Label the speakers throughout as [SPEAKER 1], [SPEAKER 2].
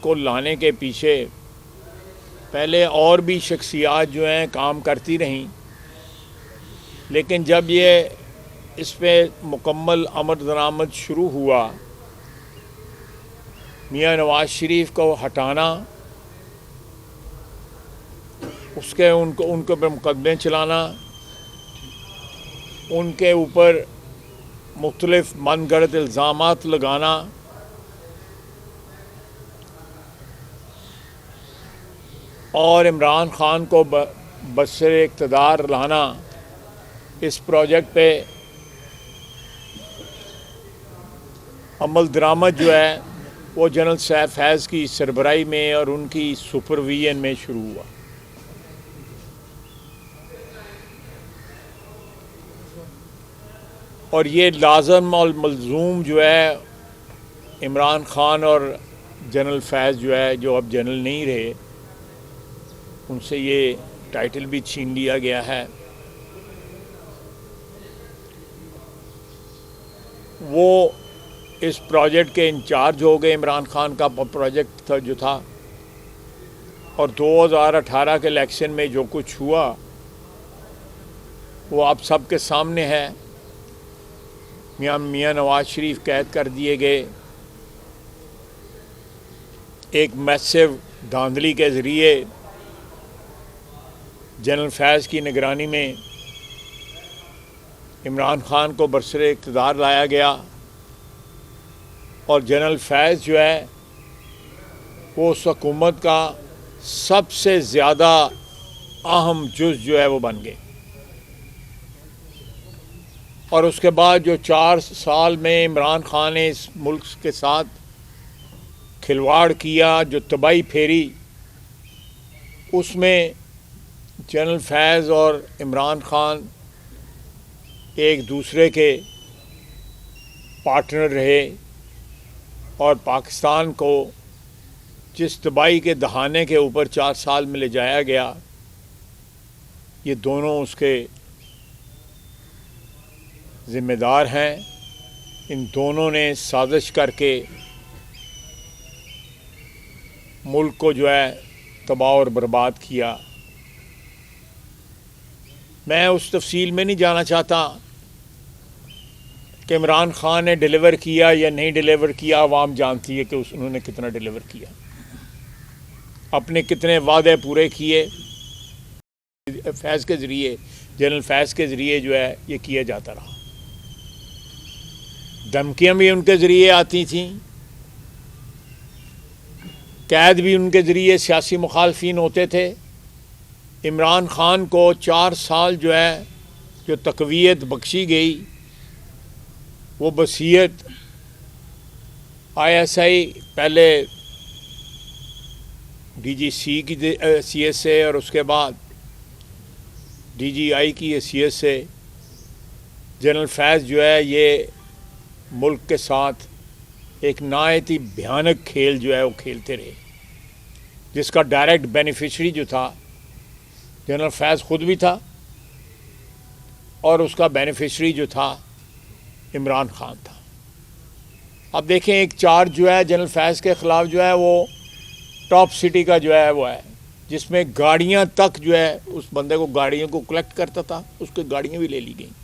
[SPEAKER 1] کو لانے کے پیچھے پہلے اور بھی شخصیات جو ہیں کام کرتی رہیں، لیکن جب یہ اس پہ مکمل عمل درآمد شروع ہوا، میاں نواز شریف کو ہٹانا، ان کے پر مقدمے چلانا، ان کے اوپر مختلف من گھڑت الزامات لگانا، اور عمران خان کو بسر اقتدار لانا، اس پروجیکٹ پہ عمل درآمد جو ہے وہ جنرل سیف فیض کی سربراہی میں اور ان کی سپرویژن میں شروع ہوا۔ اور یہ لازم اور ملزوم جو ہے عمران خان اور جنرل فیض جو ہے، جو اب جنرل نہیں رہے، ان سے یہ ٹائٹل بھی چھین لیا گیا ہے، وہ اس پروجیکٹ کے انچارج ہو گئے۔ عمران خان کا پروجیکٹ جو تھا، اور 2018 کے الیکشن میں جو کچھ ہوا وہ آپ سب کے سامنے ہے۔ میاں نواز شریف قید کر دیے گئے، ایک میسو دھاندلی کے ذریعے جنرل فیض کی نگرانی میں عمران خان کو برسر اقتدار لایا گیا، اور جنرل فیض جو ہے وہ اس حکومت کا سب سے زیادہ اہم جز جو ہے وہ بن گئے۔ اور اس کے بعد جو 4 سال میں عمران خان نے اس ملک کے ساتھ کھلواڑ کیا، جو تباہی پھیری، اس میں جنرل فیض اور عمران خان ایک دوسرے کے پارٹنر رہے، اور پاکستان کو جس تباہی کے دہانے کے اوپر 4 سال میں لے جایا گیا، یہ دونوں اس کے ذمہ دار ہیں۔ ان دونوں نے سازش کر کے ملک کو جو ہے تباہ اور برباد کیا۔ میں اس تفصیل میں نہیں جانا چاہتا کہ عمران خان نے ڈیلیور کیا یا نہیں ڈیلیور کیا، عوام جانتی ہے کہ انہوں نے کتنا ڈیلیور کیا، اپنے کتنے وعدے پورے کیے۔ فیض کے ذریعے، جنرل فیض کے ذریعے جو ہے یہ کیا جاتا رہا۔ دھمکیاں بھی ان کے ذریعے آتی تھیں، قید بھی ان کے ذریعے سیاسی مخالفین ہوتے تھے۔ عمران خان کو 4 سال جو ہے جو تقویت بخشی گئی، وہ وصیت ISI پہلے DGC کی حیثیت سے، اور اس کے بعد DGI کی حیثیت سے جنرل فیض جو ہے یہ ملک کے ساتھ ایک نہایت ہی بھیانک کھیل جو ہے وہ کھیلتے رہے، جس کا ڈائریکٹ بینیفیشری جو تھا جنرل فیض خود بھی تھا، اور اس کا بینیفیشری جو تھا عمران خان تھا۔ اب دیکھیں ایک چارج جو ہے جنرل فیض کے خلاف جو ہے وہ ٹاپ سٹی کا جو ہے وہ ہے، جس میں گاڑیاں تک جو ہے اس بندے کو گاڑیوں کو کلیکٹ کرتا تھا، اس کی گاڑیاں بھی لے لی گئیں،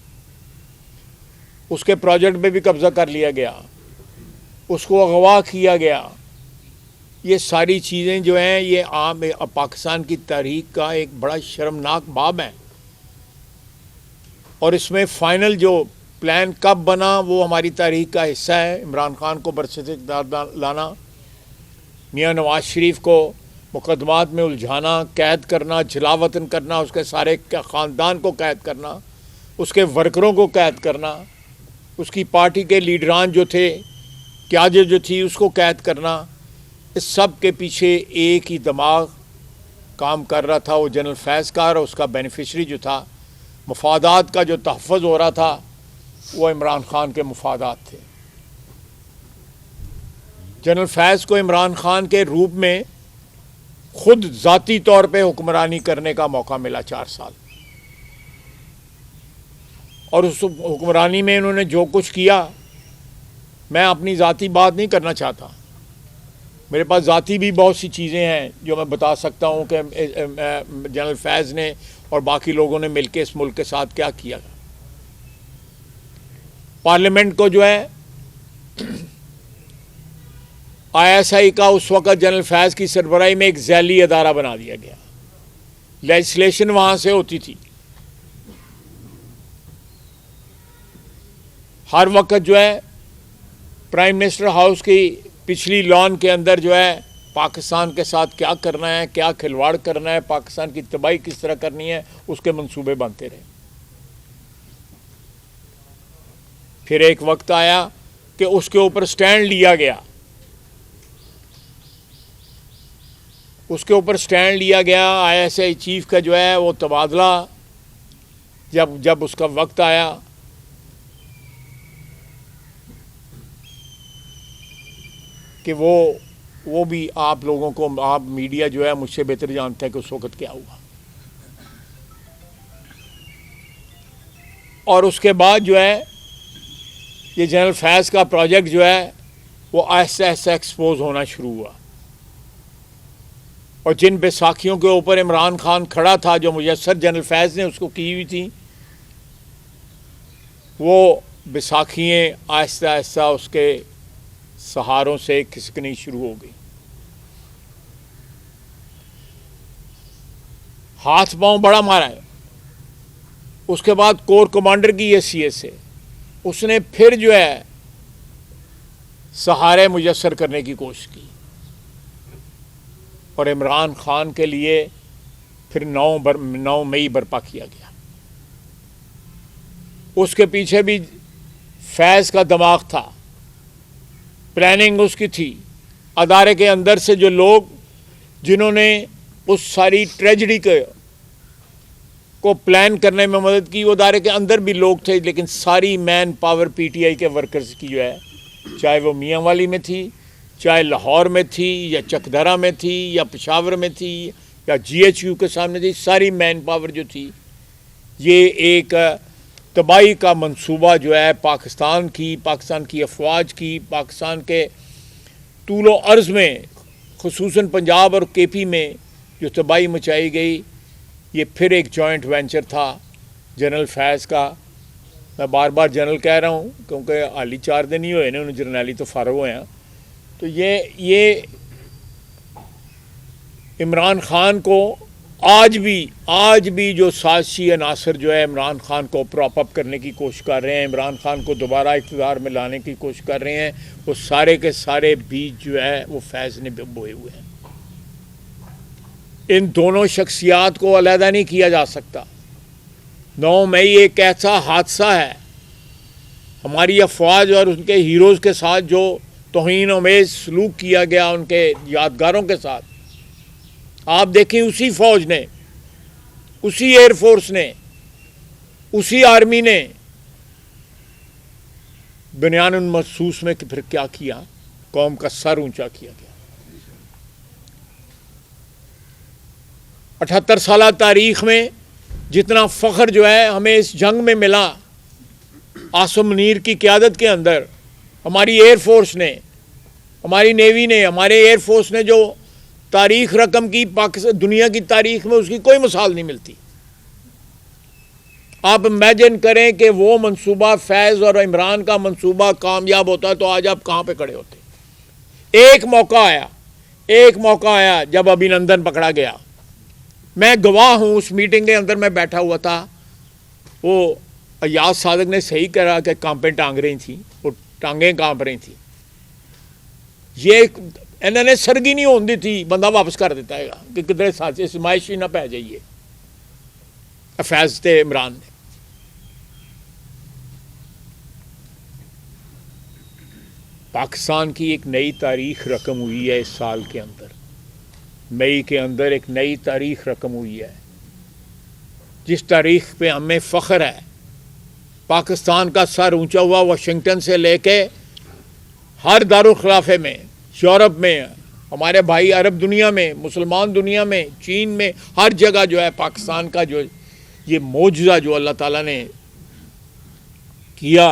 [SPEAKER 1] اس کے پروجیکٹ پہ بھی قبضہ کر لیا گیا، اس کو اغوا کیا گیا۔ یہ ساری چیزیں جو ہیں یہ عام پاکستان کی تاریخ کا ایک بڑا شرمناک باب ہے، اور اس میں فائنل جو پلان کب بنا وہ ہماری تاریخ کا حصہ ہے۔ عمران خان کو برسر اقتدار لانا، میاں نواز شریف کو مقدمات میں الجھانا، قید کرنا، جلاوطن کرنا، اس کے سارے خاندان کو قید کرنا، اس کے ورکروں کو قید کرنا، اس کی پارٹی کے لیڈران جو تھے، قیادت جو تھی اس کو قید کرنا، اس سب کے پیچھے ایک ہی دماغ کام کر رہا تھا، وہ جنرل فیض کا، اور اس کا بینیفیشری جو تھا، مفادات کا جو تحفظ ہو رہا تھا وہ عمران خان کے مفادات تھے۔ جنرل فیض کو عمران خان کے روپ میں خود ذاتی طور پہ حکمرانی کرنے کا موقع ملا 4 سال، اور اس حکمرانی میں انہوں نے جو کچھ کیا، میں اپنی ذاتی بات نہیں کرنا چاہتا، میرے پاس ذاتی بھی بہت سی چیزیں ہیں جو میں بتا سکتا ہوں کہ جنرل فیض نے اور باقی لوگوں نے مل کے اس ملک کے ساتھ کیا کیا. پارلیمنٹ کو جو ہے آئی ایس آئی کا اس وقت جنرل فیض کی سربراہی میں ایک ذیلی ادارہ بنا دیا گیا. لیجسلیشن وہاں سے ہوتی تھی. ہر وقت جو ہے پرائم منسٹر ہاؤس کی پچھلی لان کے اندر جو ہے پاکستان کے ساتھ کیا کرنا ہے, کیا کھلواڑ کرنا ہے, پاکستان کی تباہی کس طرح کرنی ہے, اس کے منصوبے بنتے رہے. پھر ایک وقت آیا کہ اس کے اوپر سٹینڈ لیا گیا. اس کے اوپر سٹینڈ لیا گیا. آئی ایس آئی چیف کا جو ہے وہ تبادلہ جب اس کا وقت آیا کہ وہ بھی آپ لوگوں کو, آپ میڈیا جو ہے مجھ سے بہتر جانتے ہیں کہ اس وقت کیا ہوا. اور اس کے بعد جو ہے یہ جنرل فیض کا پروجیکٹ جو ہے وہ آہستہ آہستہ ایکسپوز ہونا شروع ہوا. اور جن بیساکھیوں کے اوپر عمران خان کھڑا تھا, جو میسر جنرل فیض نے اس کو کی ہوئی تھیں, وہ بیساکھیاں آہستہ آہستہ اس کے سہاروں سے کھسکنی شروع ہو گئی. ہاتھ پاؤں بڑا مارا ہے. اس کے بعد کور کمانڈر کی حیثیت سے اس نے پھر جو ہے سہارے میسر کرنے کی کوشش کی اور عمران خان کے لیے پھر 9 مئی برپا کیا گیا. اس کے پیچھے بھی فیض کا دماغ تھا, پلاننگ اس کی تھی. ادارے کے اندر سے جو لوگ جنہوں نے اس ساری ٹریجڈی کو پلان کرنے میں مدد کی, وہ ادارے کے اندر بھی لوگ تھے, لیکن ساری man power P T I کے ورکرز کی جو ہے, چاہے وہ میاں والی میں تھی, چاہے لاہور میں تھی, یا چکدرا میں تھی, یا پشاور میں تھی, یا جی ایچ یو کے سامنے تھی, ساری مین پاور جو تھی, یہ ایک تباہی کا منصوبہ جو ہے پاکستان کی افواج کی, پاکستان کے طول و عرض میں, خصوصاً پنجاب اور کے پی میں جو تباہی مچائی گئی, یہ پھر ایک جوائنٹ وینچر تھا جنرل فیض کا. میں بار بار جنرل کہہ رہا ہوں کیونکہ حالی 4 دن ہی ہوئے نا, انہوں جرنیلی تو فارغ ہوئے ہیں. تو یہ عمران خان کو آج بھی جو سازشی عناصر جو ہے عمران خان کو پراپ اپ کرنے کی کوشش کر رہے ہیں, عمران خان کو دوبارہ اقتدار میں لانے کی کوشش کر رہے ہیں, وہ سارے کے سارے بیج جو ہے وہ فیض نے بوئے ہوئے ہیں. ان دونوں شخصیات کو علیحدہ نہیں کیا جا سکتا. 9 مئی ایک ایسا حادثہ ہے ہماری افواج اور ان کے ہیروز کے ساتھ جو توہین آمیز سلوک کیا گیا ان کے یادگاروں کے ساتھ. آپ دیکھیں اسی فوج نے, اسی ایئر فورس نے, اسی آرمی نے بنیان المرصوص میں پھر کیا کیا, قوم کا سر اونچا کیا گیا. 78 سالہ تاریخ میں جتنا فخر جو ہے ہمیں اس جنگ میں ملا, عاصم منیر کی قیادت کے اندر ہماری ایئر فورس نے, ہماری نیوی نے, ہمارے ایئر فورس نے جو تاریخ رقم کی پاکستان دنیا کی تاریخ میں اس کی کوئی مثال نہیں ملتی. آپ امیجن کریں کہ وہ منصوبہ فیض اور عمران کا منصوبہ کامیاب ہوتا تو آج آپ کہاں پہ کھڑے ہوتے. ایک موقع آیا جب ابھینندن پکڑا گیا. میں گواہ ہوں, اس میٹنگ کے اندر میں بیٹھا ہوا تھا. وہ ایاز صادق نے صحیح کہا کہ کانپیں ٹانگ رہی تھیں, وہ ٹانگیں کانپ رہی تھیں. یہ انہوں نے سرگی نہیں ہوندی تھی, بندہ واپس کر دیتا ہے کہ کدھر ساتھ سمائشی نہ پہ جائیے. فیض تے عمران نے پاکستان کی ایک نئی تاریخ رقم ہوئی ہے. اس سال کے اندر مئی کے اندر ایک نئی تاریخ رقم ہوئی ہے, جس تاریخ پہ ہمیں فخر ہے. پاکستان کا سر اونچا ہوا واشنگٹن سے لے کے ہر دارالخلافے میں, یورپ میں, ہمارے بھائی عرب دنیا میں, مسلمان دنیا میں, چین میں, ہر جگہ جو ہے پاکستان کا جو یہ معجزہ جو اللہ تعالیٰ نے کیا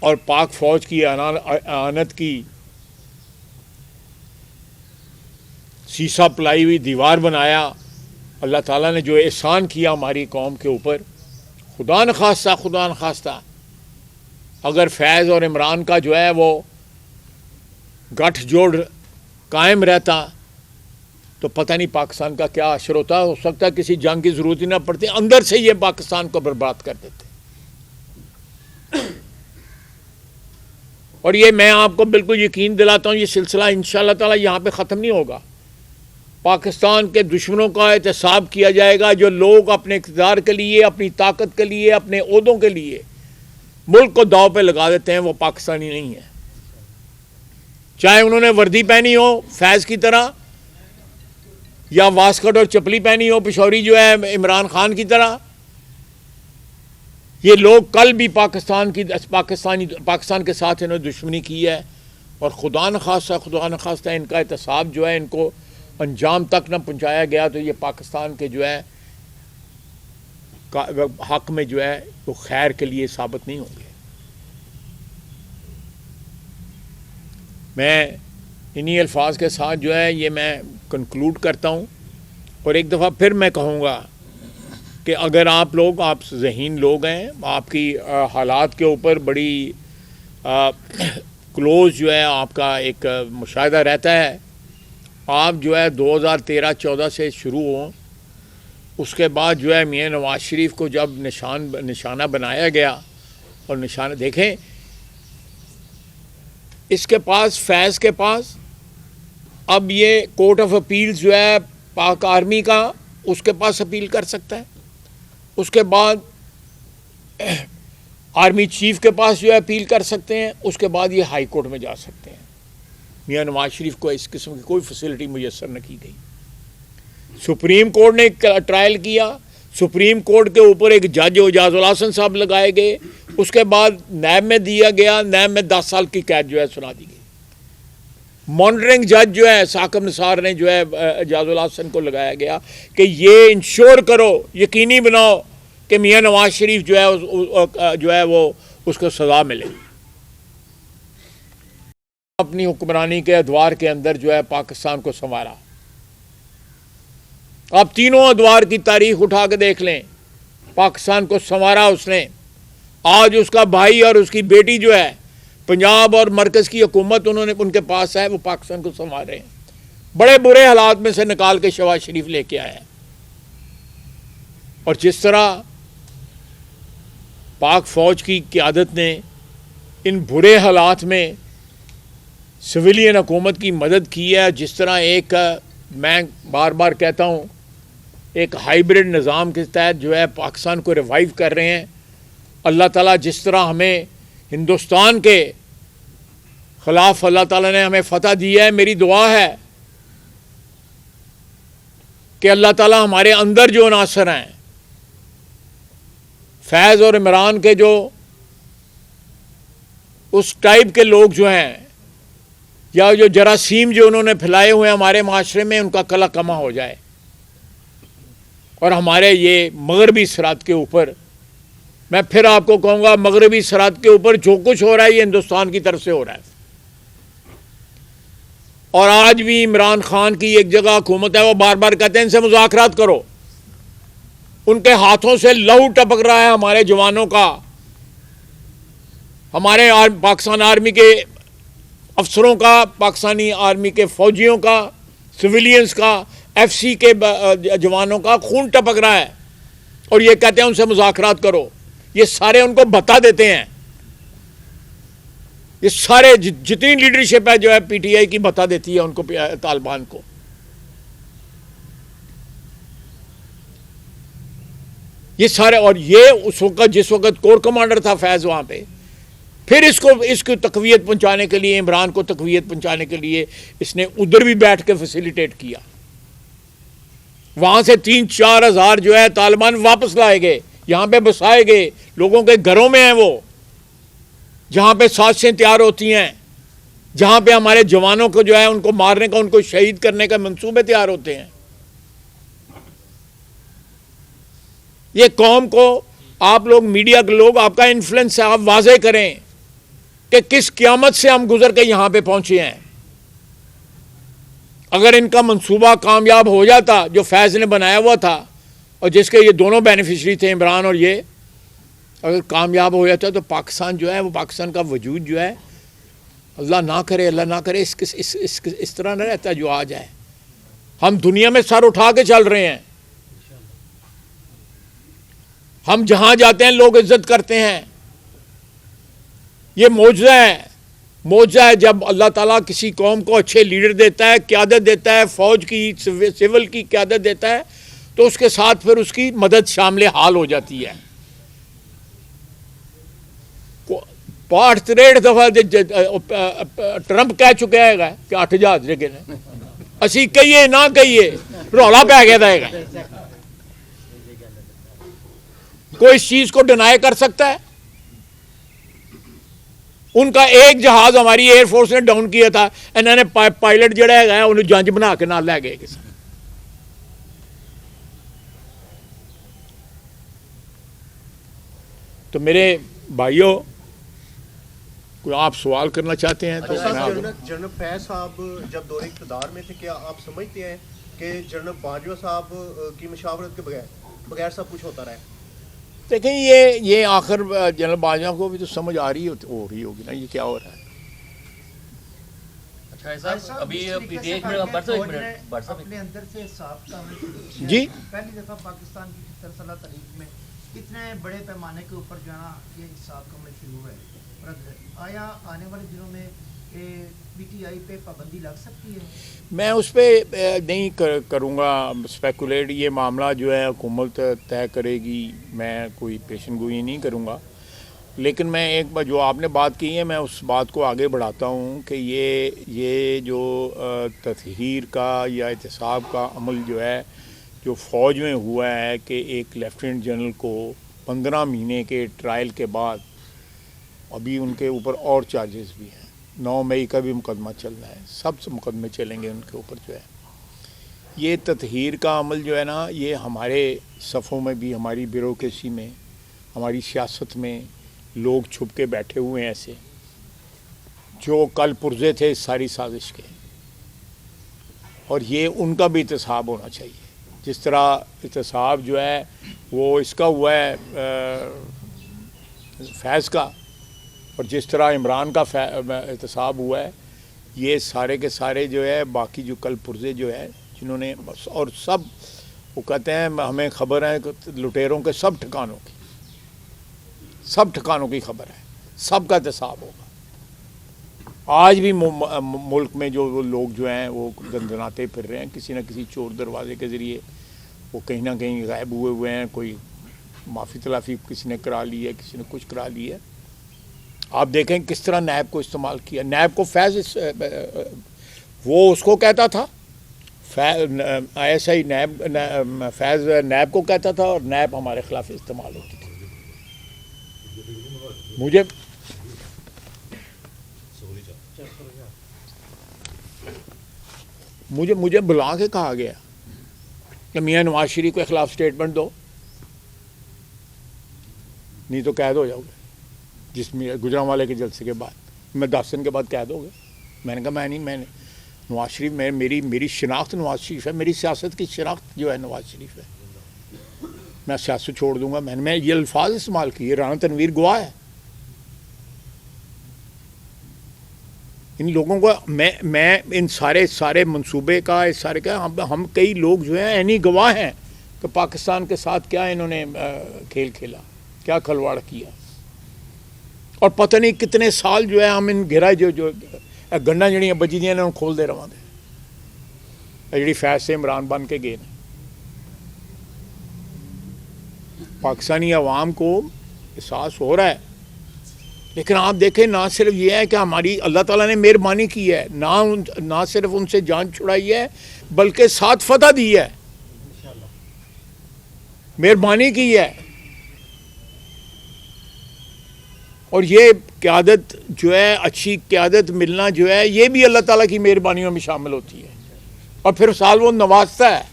[SPEAKER 1] اور پاک فوج کی اعانت کی سیسا پلائی ہوئی دیوار بنایا. اللہ تعالیٰ نے جو احسان کیا ہماری قوم کے اوپر, خدا نخواستہ اگر فیض اور عمران کا جو ہے وہ گٹھ جوڑ قائم رہتا تو پتہ نہیں پاکستان کا کیا حشر ہوتا. ہو سکتا ہے کسی جنگ کی ضرورت ہی نہ پڑتی, اندر سے یہ پاکستان کو برباد کر دیتے. اور یہ میں آپ کو بالکل یقین دلاتا ہوں, یہ سلسلہ انشاءاللہ تعالی یہاں پہ ختم نہیں ہوگا. پاکستان کے دشمنوں کا احتساب کیا جائے گا, جو لوگ اپنے اقتدار کے لیے, اپنی طاقت کے لیے, اپنے عہدوں کے لیے ملک کو داؤ پہ لگا دیتے ہیں, وہ پاکستانی نہیں ہیں. چاہے انہوں نے وردی پہنی ہو فیض کی طرح, یا واسکٹ اور چپلی پہنی ہو پشوری جو ہے عمران خان کی طرح. یہ لوگ کل بھی پاکستان کے ساتھ انہوں نے دشمنی کی ہے, اور خدا نخواستہ ان کا احتساب جو ہے ان کو انجام تک نہ پہنچایا گیا تو یہ پاکستان کے جو ہے حق میں جو ہے وہ خیر کے لیے ثابت نہیں ہوں گے. میں انہی الفاظ کے ساتھ جو ہے یہ میں کنکلوڈ کرتا ہوں, اور ایک دفعہ پھر میں کہوں گا کہ اگر آپ ذہین لوگ ہیں, آپ کی حالات کے اوپر بڑی کلوز جو ہے آپ کا ایک مشاہدہ رہتا ہے, آپ جو ہے 2013-14 سے شروع ہوں, اس کے بعد جو ہے میاں نواز شریف کو جب نشانہ بنایا گیا, اور نشانہ دیکھیں اس کے پاس, فیض کے پاس اب یہ کورٹ آف اپیل جو ہے پاک آرمی کا, اس کے پاس اپیل کر سکتا ہے. اس کے بعد آرمی چیف کے پاس جو ہے اپیل کر سکتے ہیں. اس کے بعد یہ ہائی کورٹ میں جا سکتے ہیں. میاں نواز شریف کو اس قسم کی کوئی فیسلٹی میسر نہ کی گئی. سپریم کورٹ نے ایک ٹرائل کیا, سپریم کورٹ کے اوپر ایک جج اعجاز الحسن صاحب لگائے گئے, اس کے بعد نیب میں دیا گیا, نیب میں 10 سال کی قید جو ہے سنا دی گئی. مانیٹرنگ جج جو ہے ثاقب نثار نے جو ہے اعجاز الحسن کو لگایا گیا کہ یہ انشور کرو, یقینی بناؤ کہ میاں نواز شریف جو ہے وہ اس کو سزا ملے. اپنی حکمرانی کے ادوار کے اندر جو ہے پاکستان کو سنوارا. آپ تینوں ادوار کی تاریخ اٹھا کے دیکھ لیں, پاکستان کو سنوارا اس نے. آج اس کا بھائی اور اس کی بیٹی جو ہے پنجاب اور مرکز کی حکومت ان کے پاس ہے, وہ پاکستان کو سنوار رہے ہیں. بڑے برے حالات میں سے نکال کے شہباز شریف لے کے آئے. اور جس طرح پاک فوج کی قیادت نے ان برے حالات میں سویلین حکومت کی مدد کی ہے, جس طرح ایک میں بار بار کہتا ہوں ایک ہائیبرڈ نظام کے تحت جو ہے پاکستان کو ریوائیو کر رہے ہیں. اللہ تعالیٰ جس طرح ہمیں ہندوستان کے خلاف اللہ تعالیٰ نے ہمیں فتح دی ہے, میری دعا ہے کہ اللہ تعالیٰ ہمارے اندر جو عناصر ہیں, فیض اور عمران کے جو اس ٹائپ کے لوگ جو ہیں, یا جو جراثیم جو انہوں نے پھیلائے ہوئے ہیں ہمارے معاشرے میں, ان کا کلا کما ہو جائے, اور ہمارے یہ مغربی سرحد کے اوپر, میں پھر آپ کو کہوں گا مغربی سرحد کے اوپر جو کچھ ہو رہا ہے یہ ہندوستان کی طرف سے ہو رہا ہے. اور آج بھی عمران خان کی ایک جگہ حکومت ہے, وہ بار بار کہتے ہیں ان سے مذاکرات کرو. ان کے ہاتھوں سے لہو ٹپک رہا ہے ہمارے جوانوں کا, ہمارے پاکستان آرمی کے افسروں کا, پاکستانی آرمی کے فوجیوں کا, سویلینز کا, ایف سی کے جوانوں کا خون ٹپک رہا ہے, اور یہ کہتے ہیں ان سے مذاکرات کرو. یہ سارے ان کو بتا دیتے ہیں, یہ سارے جتنی لیڈرشپ ہے جو ہے پی ٹی آئی کی بتا دیتی ہے ان کو, طالبان کو. یہ سارے, اور یہ اس وقت جس وقت کور کمانڈر تھا فیض وہاں پہ, پھر اس کو تقویت پہنچانے کے لیے, عمران کو تقویت پہنچانے کے لیے اس نے ادھر بھی بیٹھ کے فیسیلیٹیٹ کیا. وہاں سے 3-4 ہزار جو ہے طالبان واپس لائے گئے, یہاں پہ بسائے گئے, لوگوں کے گھروں میں ہیں وہ, جہاں پہ سازشیں تیار ہوتی ہیں, جہاں پہ ہمارے جوانوں کو جو ہے ان کو مارنے کا, ان کو شہید کرنے کا منصوبے تیار ہوتے ہیں. یہ قوم کو آپ لوگ, میڈیا کے لوگ, آپ کا انفلوئنس ہے, آپ واضح کریں کہ کس قیامت سے ہم گزر کے یہاں پہ پہنچے ہیں. اگر ان کا منصوبہ کامیاب ہو جاتا جو فیض نے بنایا ہوا تھا اور جس کے یہ دونوں بینیفیشری تھے عمران اور یہ، اگر کامیاب ہو جاتا تو پاکستان جو ہے وہ پاکستان کا وجود جو ہے اللہ نہ کرے اس طرح نہ رہتا جو آج ہے. ہم دنیا میں سر اٹھا کے چل رہے ہیں، ہم جہاں جاتے ہیں لوگ عزت کرتے ہیں. یہ معجزہ ہے جب اللہ تعالیٰ کسی قوم کو اچھے لیڈر دیتا ہے، قیادت دیتا ہے، فوج کی سول کی قیادت دیتا ہے تو اس کے ساتھ پھر اس کی مدد شامل حال ہو جاتی ہے. 63 دفعہ ٹرمپ کہہ چکا ہے کہ 8000 جگہ اسی کہیے نہ کہیے رولا پہ گیا تھا. کوئی اس چیز کو ڈینائی کر سکتا ہے؟ ان کا ایک جہاز ہماری ایئر فورس نے ڈاؤن کیا تھا، انہوں نے پائلٹ جڑا ہے انہیں جنج بنا کے نہ لے گئے کسی. تو میرے بھائیوں، کوئی آپ سوال کرنا چاہتے ہیں تو
[SPEAKER 2] جنرل فیض صاحب جب دور اقتدار میں تھے، کیا آپ سمجھتے ہیں کہ جنرل باجوہ صاحب کی مشاورت کے بغیر سب کچھ ہوتا رہا ہے؟
[SPEAKER 1] دیکھیں یہ آخر جنرل باجوہ کو بھی تو سمجھ آ رہی ہو رہی ہوگی نا یہ کیا ہو رہا ہے.
[SPEAKER 3] اپنے اندر سے صاف کرنا
[SPEAKER 1] جی
[SPEAKER 3] پہلی دفعہ پاکستان کی سلسلہ تاریخ میں کتنے بڑے پیمانے کے اوپر جو ہے نا یہ حساب کا عمل شروع ہے. آیا آنے والے دنوں میں پی ٹی آئی پہ پابندی لگ سکتی ہے؟
[SPEAKER 1] میں اس پہ نہیں کروں گا اسپیکولیٹ. یہ معاملہ جو ہے حکومت طے کرے گی، میں کوئی پیشن گوئی نہیں کروں گا. لیکن میں ایک بار جو آپ نے بات کی ہے میں اس بات کو آگے بڑھاتا ہوں کہ یہ جو تطہیر کا یا احتساب کا عمل جو ہے جو فوج میں ہوا ہے کہ ایک لیفٹیننٹ جنرل کو 15 مہینے کے ٹرائل کے بعد ابھی ان کے اوپر اور چارجز بھی ہیں. 9 مئی کا بھی مقدمہ چل رہا ہے، سب سے مقدمے چلیں گے ان کے اوپر جو ہے. یہ تطہیر کا عمل جو ہے نا یہ ہمارے صفوں میں بھی، ہماری بیوروکریسی میں، ہماری سیاست میں لوگ چھپ کے بیٹھے ہوئے ہیں ایسے جو کل پرزے تھے اس ساری سازش کے، اور یہ ان کا بھی احتساب ہونا چاہیے. جس طرح احتساب جو ہے وہ اس کا ہوا ہے فیض کا، اور جس طرح عمران کا احتساب ہوا ہے، یہ سارے کے سارے جو ہے باقی جو کل پرزے جو ہے جنہوں نے، اور سب وہ کہتے ہیں ہمیں خبر ہے کہ لٹیروں کے سب ٹھکانوں کی خبر ہے، سب کا احتساب ہوگا. آج بھی ملک میں جو لوگ جو ہیں وہ دندناتے پھر رہے ہیں کسی نہ کسی چور دروازے کے ذریعے، وہ کہیں نہ کہیں غائب ہوئے ہیں. کوئی معافی تلافی کسی نے کرا لی ہے، کسی نے کچھ کرا لی ہے. آپ دیکھیں کس طرح نیب کو استعمال کیا. نیب کو فیض وہ اس کو کہتا تھا، ایسا ہی فیض نیب کو کہتا تھا اور نیب ہمارے خلاف استعمال ہوتی تھی. مجھے بلا کے کہا گیا کہ میاں نواز شریف کے خلاف سٹیٹمنٹ دو نہیں تو قید ہو جاؤ گے. جس میں گجرانوالے کے جلسے کے بعد میں 10 دن کے بعد قید ہو گیا. میں نے کہا میں نے نواز شریف میری شناخت نواز شریف ہے، میری سیاست کی شناخت جو ہے نواز شریف ہے. میں سیاست چھوڑ دوں گا. میں یہ الفاظ استعمال کیے. رانا تنویر گواہ ہے. ان لوگوں کو میں ان سارے منصوبے کا اس سارے کا ہم کئی لوگ جو ہیں عینی گواہ ہیں کہ پاکستان کے ساتھ کیا انہوں نے کھیل کھیلا، کیا کھلواڑ کیا. اور پتہ نہیں کتنے سال جو ہے ہم ان گھرا جو گنڈا جڑیاں بجی دیاں انہوں کھول دے رہا دے جڑی فیض سے عمران بن کے گئے. پاکستانی عوام کو احساس ہو رہا ہے. لیکن آپ دیکھیں نہ صرف یہ ہے کہ ہماری اللہ تعالیٰ نے مہربانی کی ہے، نہ صرف ان سے جان چھڑائی ہے بلکہ ساتھ فتح دی ہے، مہربانی کی ہے. اور یہ قیادت جو ہے، اچھی قیادت ملنا جو ہے یہ بھی اللہ تعالیٰ کی مہربانیوں میں شامل ہوتی ہے. اور پھر سال وہ نوازتا ہے.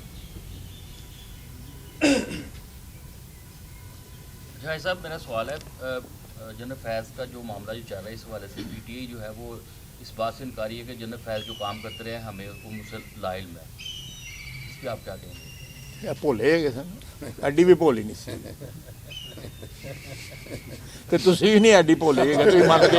[SPEAKER 4] صاحب میرا سوال ہے، جنرل فیض کا جو معاملہ جو چل رہا ہے اس حوالے سے پی ٹی آئی جو ہے وہ اس بات سے انکاری ہے کہ جنرل فیض جو کام کرتے رہے ہیں ہمیں ان سے لا علم ہے، اس پہ آپ کیا کہیں گے؟
[SPEAKER 1] ਭੁੱਲੇ ਗਏ ਸਨ, ਐਡੀ ਵੀ ਭੁੱਲ ਹੀ ਨਹੀਂ ਸੀ ਤੇ ਤੁਸੀਂ ਵੀ ਨਹੀਂ ਐਡੀ ਭੁੱਲ ਗਏ, ਤੁਸੀਂ ਮੰਨ ਕੇ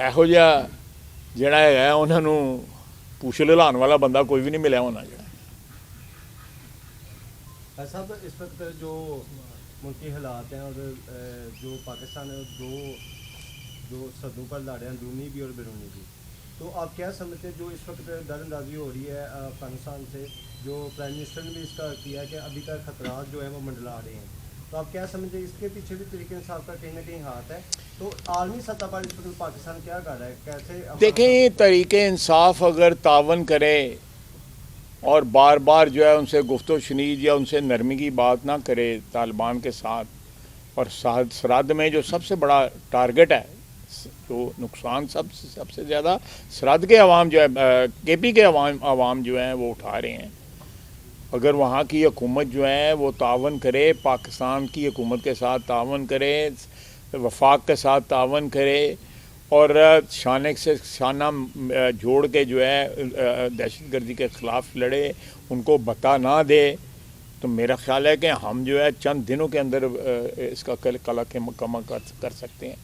[SPEAKER 1] ਇਹੋ ਜਿਹਾ ਜਿਹੜਾ ਹੈਗਾ ਉਹਨਾਂ ਨੂੰ ਪੁੱਛ ਲਿਲਾਉਣ ਵਾਲਾ ਬੰਦਾ ਕੋਈ ਵੀ ਨਹੀਂ ਮਿਲਿਆ ਹੋਣਾ ਜਿਹੜਾ।
[SPEAKER 5] صاحب اس وقت جو ملکی حالات ہیں اور جو پاکستان ہے دو سدوں پر لڑ رہے ہیں، اندرونی بھی اور بیرونی بھی، تو آپ کیا سمجھتے ہیں جو اس وقت در اندازی ہو رہی ہے افغانستان سے، جو پرائم منسٹر نے بھی اس کا کیا ہے کہ ابھی تک خطرات جو ہیں وہ منڈلا رہے ہیں، تو آپ کیا سمجھتے ہیں اس کے پیچھے بھی تحریک انصاف کا کہیں نہ کہیں ہاتھ ہے؟ تو عالمی سطح پر اس وقت پاکستان کیا کر رہا ہے، کیسے
[SPEAKER 1] دیکھیں یہ تحریک انصاف اگر تعاون کرے اور بار بار جو ہے ان سے گفت و شنید یا ان سے نرمی کی بات نہ کرے طالبان کے ساتھ، اور سرحد میں جو سب سے بڑا ٹارگٹ ہے، جو نقصان سب سے زیادہ سرحد کے عوام جو ہے کے پی کے عوام جو ہیں وہ اٹھا رہے ہیں، اگر وہاں کی حکومت جو ہے وہ تعاون کرے، پاکستان کی حکومت کے ساتھ تعاون کرے، وفاق کے ساتھ تعاون کرے اور شانہ سے شانہ جوڑ کے جو ہے دہشت گردی کے خلاف لڑے، ان کو بتا نہ دے، تو میرا خیال ہے کہ ہم جو ہے چند دنوں کے اندر اس کا کلا کے مکمل کر سکتے ہیں۔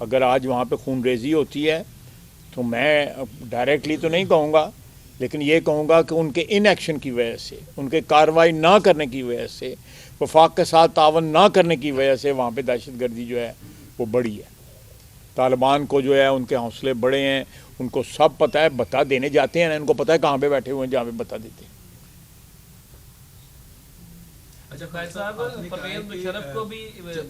[SPEAKER 1] اگر آج وہاں پہ خون ریزی ہوتی ہے تو میں ڈائریکٹلی تو نہیں کہوں گا، لیکن یہ کہوں گا کہ ان کے ان ایکشن کی وجہ سے، ان کے کارروائی نہ کرنے کی وجہ سے، وفاق کے ساتھ تعاون نہ کرنے کی وجہ سے وہاں پہ دہشت گردی جو ہے وہ بڑھی ہے۔ طالبان کو جو ہے ان کے حوصلے بڑے ہیں، ان کو سب پتہ ہے، بتا دینے جاتے ہیں، ان کو پتہ ہے کہاں پہ بیٹھے ہوئے ہیں جہاں پہ بتا دیتے ہیں۔
[SPEAKER 6] اچھا فیض صاحب، پرویز مشرف کو بھی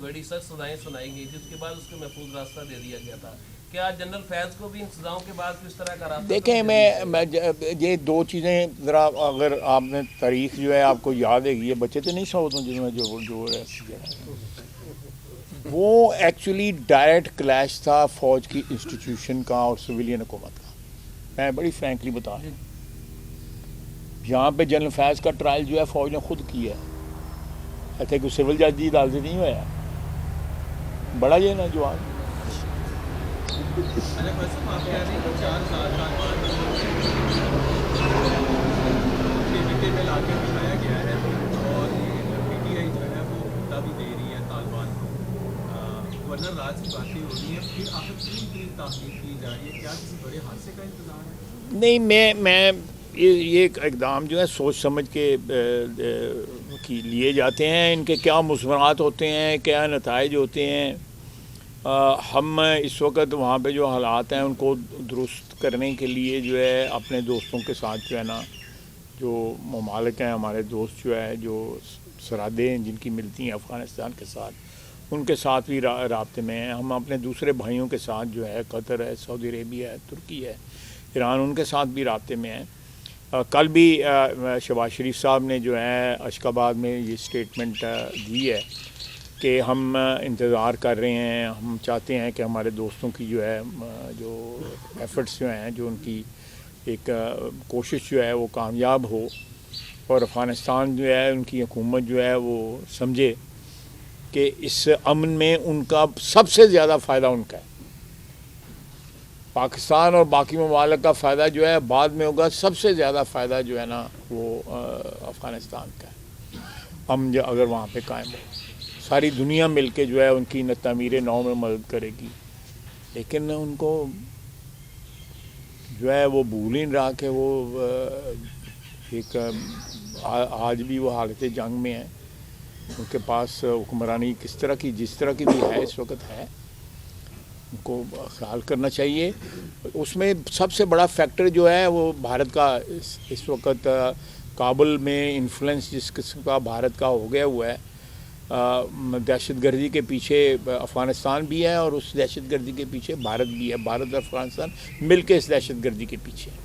[SPEAKER 6] بڑی سخت سزائیں سنائی گئی تھی، اس کے بعد اس کو محفوظ راستہ دے دیا گیا تھا، کیا جنرل فیض کو بھی ان سزاؤں کے بعد کس طرح کا راستہ؟
[SPEAKER 1] دیکھیں میں یہ دو چیزیں ذرا، اگر آپ نے تاریخ جو ہے آپ کو یاد ہے، یہ بچے تو نہیں سو جن میں جو وہ ایکچولی ڈائریکٹ کلیش تھا فوج کی انسٹیٹیوشن کا اور سویلین حکومت کا۔ میں بڑی فرینکلی بتا رہا ہوں، یہاں پہ جنرل فیض کا ٹرائل جو ہے فوج نے خود کیا ہے، ایسے کوئی سول جج کی عدالت نہیں ہوا ہے، بڑا یہ نا جواب۔
[SPEAKER 7] گورنر راج کی باتیں ہو رہی ہیں، پھر آخر کی تحقیق کی جا رہی ہے، کیا کسی بڑے حادثے کا انتظار ہے؟
[SPEAKER 1] نہیں، میں یہ اقدام جو ہے سوچ سمجھ کے لیے جاتے ہیں، ان کے کیا مثمرات ہوتے ہیں، کیا نتائج ہوتے ہیں۔ ہم اس وقت وہاں پہ جو حالات ہیں ان کو درست کرنے کے لیے جو ہے اپنے دوستوں کے ساتھ جو ہے نا، جو ممالک ہیں ہمارے دوست جو ہے، جو سرحدیں ہیں جن کی ملتی ہیں افغانستان کے ساتھ، ان کے ساتھ بھی رابطے میں ہیں۔ ہم اپنے دوسرے بھائیوں کے ساتھ جو ہے، قطر ہے، سعودی عربیہ ہے، ترکی ہے، ایران، ان کے ساتھ بھی رابطے میں ہیں۔ کل بھی شہباز شریف صاحب نے جو ہے اشک آباد میں یہ سٹیٹمنٹ دی ہے کہ ہم انتظار کر رہے ہیں، ہم چاہتے ہیں کہ ہمارے دوستوں کی جو ہے جو ایفرٹس جو ہیں، جو ان کی ایک کوشش جو ہے وہ کامیاب ہو، اور افغانستان جو ہے، ان کی حکومت جو ہے وہ سمجھے کہ اس امن میں ان کا سب سے زیادہ فائدہ ان کا ہے۔ پاکستان اور باقی ممالک کا فائدہ جو ہے بعد میں ہوگا، سب سے زیادہ فائدہ جو ہے نا وہ افغانستان کا ہے۔ امن جو اگر وہاں پہ قائم ہو، ساری دنیا مل کے جو ہے ان کی تعمیر نو میں مدد کرے گی، لیکن ان کو جو ہے وہ بھول ہی نہیں رہا کہ وہ ایک آج بھی وہ حالت جنگ میں ہیں، ان کے پاس حکمرانی کس طرح کی، جس طرح کی بھی ہے اس وقت ہے، ان کو خیال کرنا چاہیے۔ اس میں سب سے بڑا فیکٹر جو ہے وہ بھارت کا اس وقت کابل میں انفلوئنس جس قسم کا بھارت کا ہو گیا ہوا ہے، دہشت گردی کے پیچھے افغانستان بھی ہے اور اس دہشت گردی کے پیچھے بھارت بھی ہے، بھارت اور افغانستان مل کے اس دہشت گردی کے پیچھے ہے۔